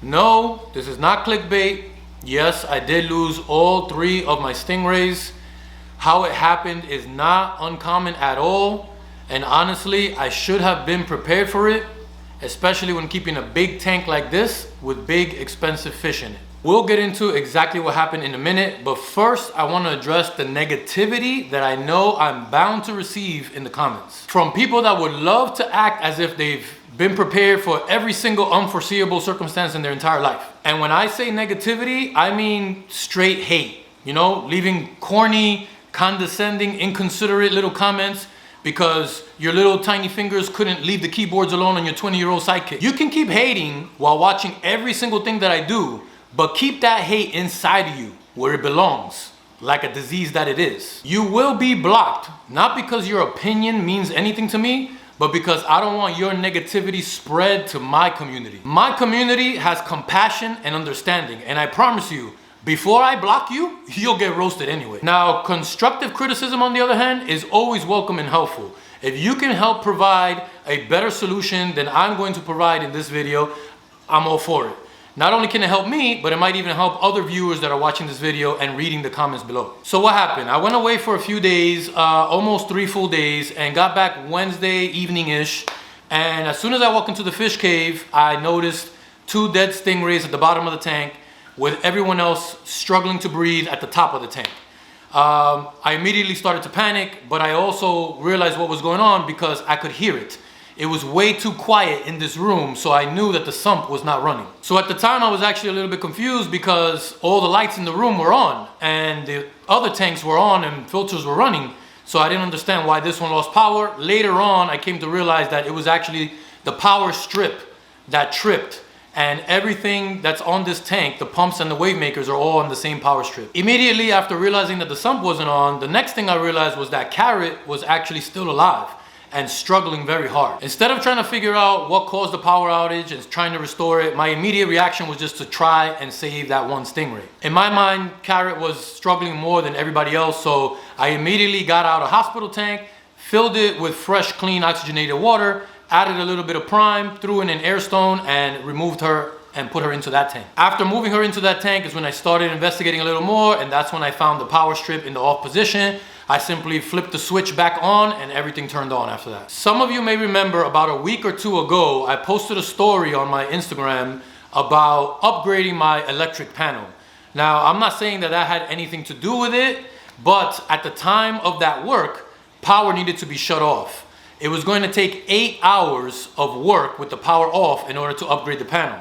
No, this is not clickbait. Yes, I did lose all 3 of my stingrays. How it happened is not uncommon at all. And honestly, I should have been prepared for it, especially when keeping a big tank like this with big expensive fish in it. We'll get into exactly what happened in a minute, but first I want to address the negativity that I know I'm bound to receive in the comments from people that would love to act as if they've been prepared for every single unforeseeable circumstance in their entire life. And when I say negativity, I mean straight hate, you know, leaving corny, condescending, inconsiderate little comments because your little tiny fingers couldn't leave the keyboards alone on your 20-year-old sidekick. You can keep hating while watching every single thing that I do, but keep that hate inside of you where it belongs, like a disease that it is. You will be blocked, not because your opinion means anything to me, but because I don't want your negativity spread to my community. My community has compassion and understanding, and I promise you, before I block you, you'll get roasted anyway. Now, constructive criticism, on the other hand, is always welcome and helpful. If you can help provide a better solution than I'm going to provide in this video, I'm all for it. Not only can it help me, but it might even help other viewers that are watching this video and reading the comments below. So what happened? I went away for a few days, almost 3 full days, and got back Wednesday evening-ish. And as soon as I walked into the fish cave, I noticed 2 dead stingrays at the bottom of the tank, with everyone else struggling to breathe at the top of the tank. I immediately started to panic, but I also realized what was going on because I could hear it. It was way too quiet in this room, so I knew that the sump was not running. So at the time, I was actually a little bit confused because all the lights in the room were on and the other tanks were on and filters were running. So I didn't understand why this one lost power. Later on, I came to realize that it was actually the power strip that tripped, and everything that's on this tank, the pumps and the wave makers, are all on the same power strip. Immediately after realizing that the sump wasn't on, the next thing I realized was that Carrot was actually still alive and struggling very hard. Instead of trying to figure out what caused the power outage and trying to restore it, my immediate reaction was just to try and save that one stingray. In my mind, Carrot was struggling more than everybody else, so I immediately got out a hospital tank, filled it with fresh, clean, oxygenated water, added a little bit of prime, threw in an air stone, and removed her and put her into that tank. After moving her into that tank is when I started investigating a little more, and that's when I found the power strip in the off position. I simply flipped the switch back on and everything turned on after that. Some of you may remember about a week or 2 ago, I posted a story on my Instagram about upgrading my electric panel. Now, I'm not saying that that had anything to do with it, but at the time of that work, power needed to be shut off. It was going to take 8 hours of work with the power off in order to upgrade the panel.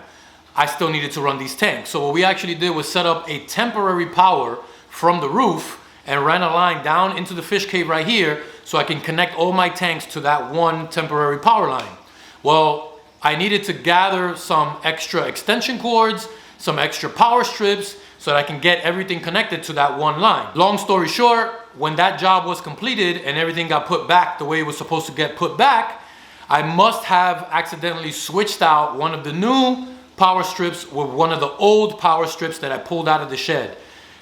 I still needed to run these tanks. So what we actually did was set up a temporary power from the roof and ran a line down into the fish cave right here so I can connect all my tanks to that one temporary power line. Well, I needed to gather some extra extension cords, some extra power strips, so that I can get everything connected to that one line. Long story short, when that job was completed and everything got put back the way it was supposed to get put back, I must have accidentally switched out one of the new power strips with one of the old power strips that I pulled out of the shed.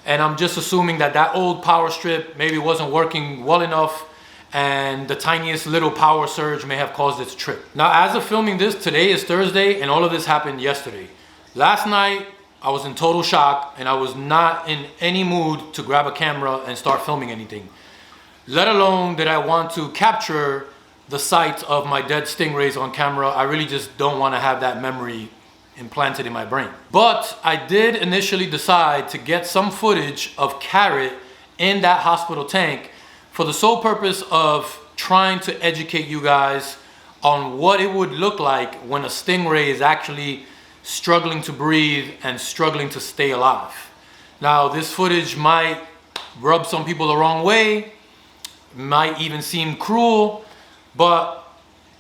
And I'm just assuming that that old power strip maybe wasn't working well enough, and the tiniest little power surge may have caused its trip. Now, as of filming this, today is Thursday, and all of this happened yesterday. Last night, I was in total shock, and I was not in any mood to grab a camera and start filming anything. Let alone that I want to capture the sight of my dead stingrays on camera. I really just don't want to have that memory implanted in my brain. But I did initially decide to get some footage of Carrot in that hospital tank for the sole purpose of trying to educate you guys on what it would look like when a stingray is actually struggling to breathe and struggling to stay alive. Now, this footage might rub some people the wrong way, might even seem cruel, but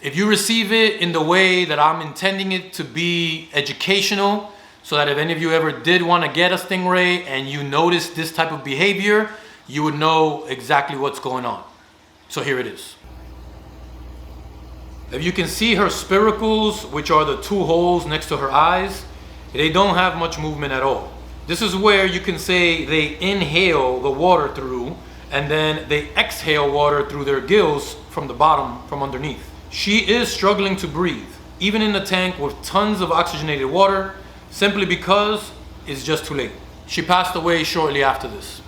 if you receive it in the way that I'm intending it to be educational, so that if any of you ever did want to get a stingray and you notice this type of behavior, you would know exactly what's going on. So here it is. If you can see her spiracles, which are the 2 holes next to her eyes, they don't have much movement at all. This is where you can say they inhale the water through, and then they exhale water through their gills from the bottom, from underneath. She is struggling to breathe, even in the tank with tons of oxygenated water. simply because it's just too late. She passed away shortly after this.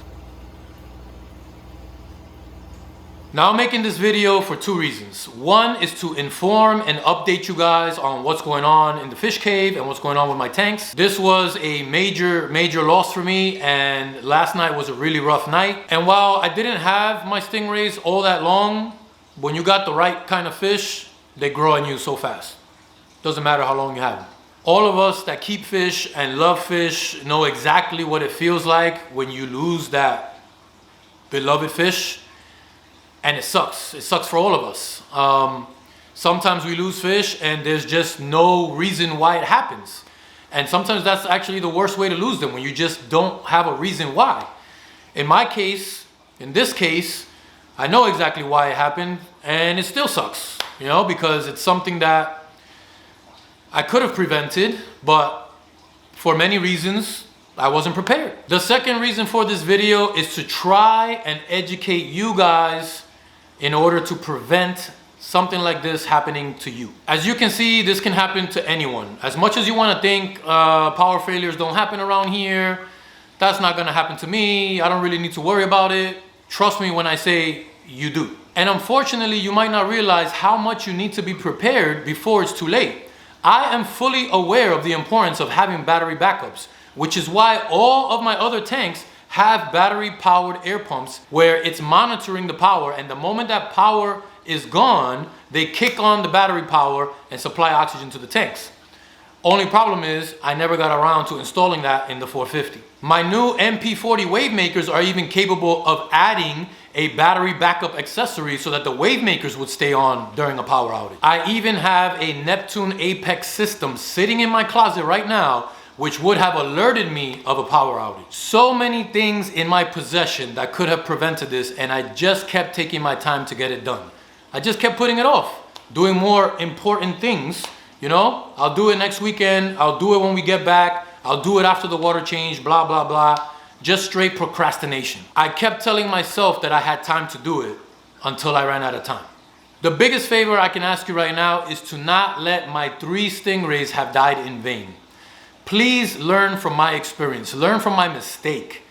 Now I'm making this video for two reasons. One is to inform and update you guys on what's going on in the fish cave and what's going on with my tanks. This was a major loss for me, and last night was a really rough night. And while I didn't have my stingrays all that long, when you got the right kind of fish, they grow on you so fast. Doesn't matter how long you have them. All of us that keep fish and love fish know exactly what it feels like when you lose that beloved fish. And it sucks. It sucks for all of us. Sometimes we lose fish and there's just no reason why it happens. And sometimes that's actually the worst way to lose them, when you just don't have a reason why. In my case, in this case, I know exactly why it happened, and it still sucks, you know, because it's something that I could have prevented, but for many reasons, I wasn't prepared. The second reason for this video is to try and educate you guys in order to prevent something like this happening to you. As you can see, this can happen to anyone. As much as you want to think power failures don't happen around here, that's not going to happen to me, I don't really need to worry about it. Trust me when I say you do. And unfortunately, you might not realize how much you need to be prepared before it's too late. I am fully aware of the importance of having battery backups, which is why all of my other tanks have battery powered air pumps where it's monitoring the power, and the moment that power is gone, they kick on the battery power and supply oxygen to the tanks. Only problem is I never got around to installing that in the 450. My new MP40 wave makers are even capable of adding a battery backup accessory so that the wave makers would stay on during a power outage. I even have a Neptune Apex system sitting in my closet right now, which would have alerted me of a power outage. So many things in my possession that could have prevented this, and I just kept taking my time to get it done. I just kept putting it off, doing more important things. You know, I'll do it next weekend, I'll do it when we get back, I'll do it after the water change, blah, blah, blah. Just straight procrastination. I kept telling myself that I had time to do it until I ran out of time. The biggest favor I can ask you right now is to not let my 3 stingrays have died in vain. Please learn from my experience, learn from my mistake.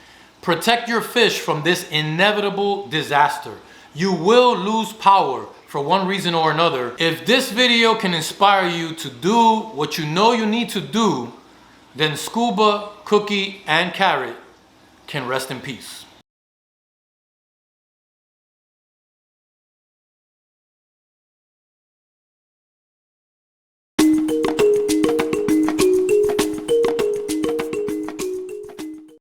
Protect your fish from this inevitable disaster. You will lose power for one reason or another. If this video can inspire you to do what you know you need to do, then Scuba, Cookie, and Carrot can rest in peace.